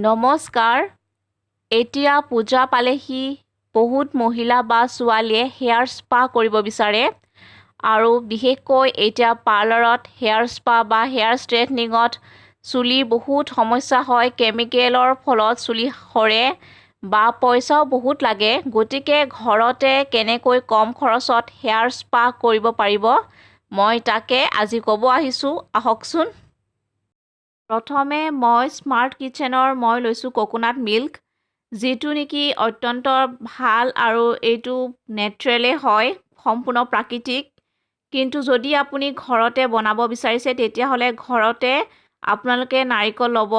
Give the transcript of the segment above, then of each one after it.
নমস্কাৰ। এতিয়া পূজা পালেহি বহুত মহিলা বা ছোৱালীয়ে হেয়াৰ স্পা কৰিব বিচাৰে আৰু বিশেষকৈ এতিয়া পাৰ্লাৰত হেয়াৰ স্পা বা হেয়াৰ ষ্ট্ৰেটনিঙত চুলি বহুত সমস্যা হয়। কেমিকেলৰ ফলত চুলি সৰে বা পইচাও বহুত লাগে। গতিকে ঘৰতে কেনেকৈ কম খৰচত হেয়াৰ স্পা কৰিব পাৰিব মই তাকে আজি ক'ব আহিছোঁ। আহকচোন। প্ৰথমে মই স্মাৰ্ট কিটচেনৰ লৈছোঁ কোকোনাট মিল্ক, যিটো নেকি অত্যন্ত ভাল আৰু এইটো নেচাৰেলে হয়, সম্পূৰ্ণ প্ৰাকৃতিক। কিন্তু যদি আপুনি ঘৰতে বনাব বিচাৰিছে তেতিয়াহ'লে ঘৰতে আপোনালোকে নাৰিকল ল'ব,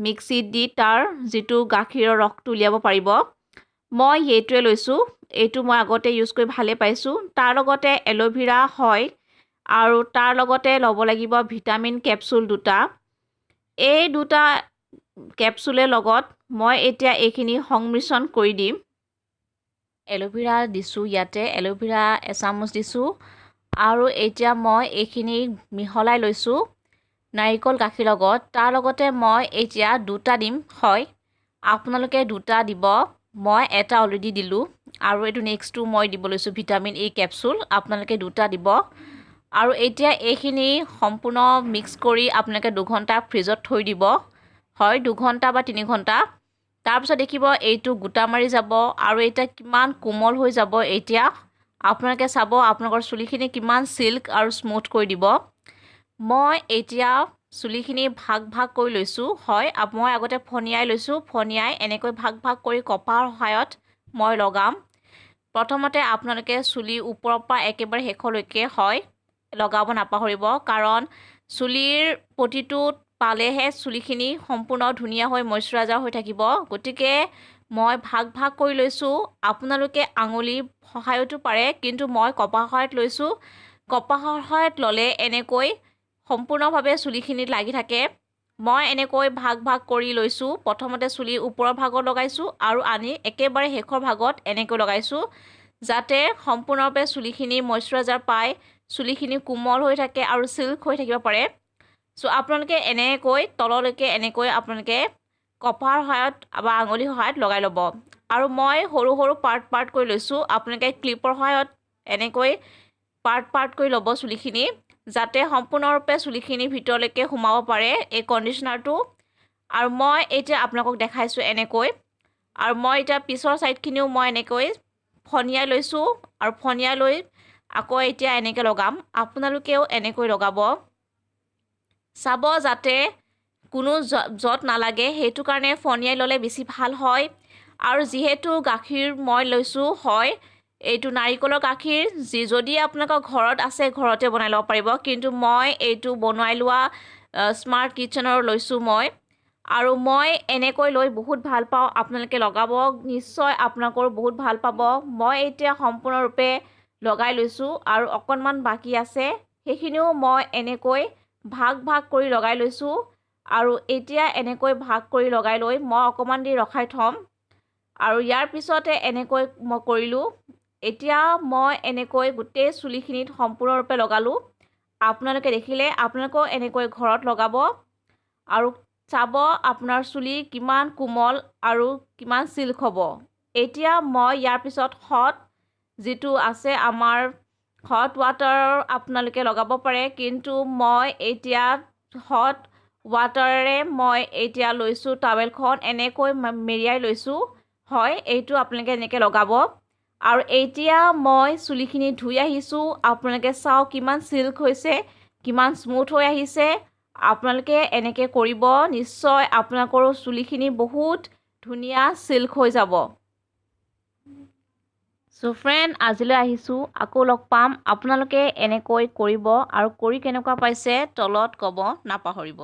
মিক্সিত দি তাৰ যিটো গাখীৰৰ ৰসটো উলিয়াব পাৰিব। মই এইটোৱে লৈছোঁ, এইটো মই আগতে ইউজ কৰি ভালেই পাইছোঁ। তাৰ লগতে এল'ভেৰা হয় আৰু তাৰ লগতে ল'ব লাগিব ভিটামিন কেপচুল দুটা। এই দুটা কেপচুলৰ লগত মই এতিয়া এইখিনি সংমিশ্ৰণ কৰি দিম। এল'ভেৰা দিছোঁ, ইয়াতে এল'ভেৰা এচামুচ দিছোঁ আৰু এতিয়া মই এইখিনি মিহলাই লৈছোঁ নাৰিকল গাখীৰ লগত। তাৰ লগতে মই এতিয়া দুটা দিম, হয় আপোনালোকে দুটা দিব, মই এটা অলৰেডি দিলোঁ আৰু এইটো নেক্সটটো মই দিব লৈছোঁ ভিটামিন ই কেপচুল, আপোনালোকে দুটা দিব। আৰু এতিয়া এইখিনি সম্পূৰ্ণ মিক্স কৰি আপোনালোকে 2 ঘণ্টা ফ্ৰিজত থৈ দিব, হয় 2 ঘণ্টা বা 3 ঘণ্টা। তাৰপিছত দেখিব এইটো গোটা মাৰি যাব আৰু এতিয়া কিমান কোমল হৈ যাব। এতিয়া আপোনালোকে চাব আপোনালোকৰ চুলিখিনি কিমান চিল্ক আৰু স্মুথ কৰি দিব। মই এতিয়া চুলিখিনি ভাগ ভাগ কৰি লৈছোঁ, হয় মই আগতে ফণিয়াই লৈছোঁ, ফণিয়াই এনেকৈ ভাগ ভাগ কৰি কপাহৰ সহায়ত মই লগাম। প্ৰথমতে আপোনালোকে চুলি ওপৰৰ পৰা একেবাৰে শেষলৈকে হয় লগাব নাপাহৰিব, কাৰণ চুলিৰ প্ৰতিটোত পালেহে চুলিখিনি সম্পূৰ্ণ ধুনীয়া হৈ মইশ্চাৰাইজাৰ হৈ থাকিব। গতিকে মই ভাগ ভাগ কৰি লৈছোঁ। আপোনালোকে আঙুলিৰ সহায়তো পাৰে, কিন্তু মই কপাহৰ সহায়ত লৈছোঁ। কপাহৰ সহায়ত ল'লে এনেকৈ সম্পূৰ্ণভাৱে চুলিখিনিত লাগি থাকে। মই এনেকৈ ভাগ ভাগ কৰি লৈছোঁ। প্ৰথমতে চুলিৰ ওপৰৰ ভাগত লগাইছোঁ আৰু আনি একেবাৰে শেষৰ ভাগত এনেকৈ লগাইছোঁ, যাতে সম্পূৰ্ণভাৱে চুলিখিনি মইশ্চাৰাইজাৰ পায়, চুলিখিনি কোমল হৈ থাকে আৰু চিল্ক হৈ থাকিব পাৰে। আপোনালোকে এনেকৈ তললৈকে এনেকৈ আপোনালোকে কপাহৰ সহায়ত বা আঙুলিৰ সহায়ত লগাই ল'ব। আৰু মই সৰু সৰু পাৰ্ট কৰি লৈছোঁ। আপোনালোকে ক্লিপৰ সহায়ত এনেকৈ পাৰ্ট কৰি ল'ব চুলিখিনি, যাতে সম্পূৰ্ণৰূপে চুলিখিনি ভিতৰলৈকে সোমাব পাৰে এই কণ্ডিশ্যনাৰটো। আৰু মই এতিয়া আপোনালোকক দেখাইছোঁ এনেকৈ। আৰু মই এতিয়া পিছৰ ছাইডখিনিও মই এনেকৈ ফণিয়াই লৈছোঁ আৰু ফণিয়াই লৈ আকৌ এতিয়া এনেকৈ লগাম। আপোনালোকেও এনেকৈ লগাব, চাব যাতে কোনো য'ত নালাগে, সেইটো কাৰণে ফণিয়াই ল'লে বেছি ভাল হয়। আৰু যিহেতু গাখীৰ মই লৈছোঁ, হয় এইটো নাৰিকলৰ গাখীৰ, যদি আপোনালোকৰ ঘৰত আছে ঘৰতে বনাই ল'ব পাৰিব, কিন্তু মই এইটো বনাই লোৱা স্মাৰ্ট কিটচেনৰ লৈছোঁ মই। আৰু মই এনেকৈ লৈ বহুত ভাল পাওঁ, আপোনালোকে লগাব নিশ্চয়, আপোনালোকৰো বহুত ভাল পাব। মই এতিয়া সম্পূৰ্ণৰূপে লগাই লৈছোঁ আৰু অকণমান বাকী আছে, সেইখিনিও মই এনেকৈ ভাগ ভাগ কৰি লগাই লৈছোঁ। আৰু এতিয়া এনেকৈ ভাগ কৰি লগাই লৈ মই অকণমান দেৰি ৰখাই থ'ম। আৰু ইয়াৰ পিছতে এনেকৈ মই কৰিলোঁ। এতিয়া মই এনেকৈ গোটেই চুলিখিনিত সম্পূৰ্ণৰূপে লগালোঁ। আপোনালোকে দেখিলে আপোনালোকেও এনেকৈ ঘৰত লগাব আৰু চাব আপোনাৰ চুলি কিমান কোমল আৰু কিমান চিল্ক হ'ব। এতিয়া মই ইয়াৰ পিছত যিটো আছে আমাৰ হট ৱাটাৰ আপোনালোকে লগাব পাৰে, কিন্তু মই এতিয়া হট ৱাটাৰেৰে মই এতিয়া লৈছোঁ টাৱেলখন এনেকৈ মেৰিয়াই লৈছোঁ, হয় এইটো আপোনালোকে এনেকৈ লগাব। আৰু এতিয়া মই চুলিখিনি ধুই আহিছোঁ। আপোনালোকে চাওক কিমান চিল্ক হৈছে, কিমান স্মুথ হৈ আহিছে। আপোনালোকে এনেকৈ কৰিব, নিশ্চয় আপোনালোকৰো চুলিখিনি বহুত ধুনীয়া চিল্ক হৈ যাব। ফ্ৰেণ্ড, আজিলৈ আহিছোঁ, আকৌ লগ পাম। আপোনালোকে এনেকৈ কৰিব আৰু কৰি কেনেকুৱা পাইছে তলত ক'ব নাপাহৰিব।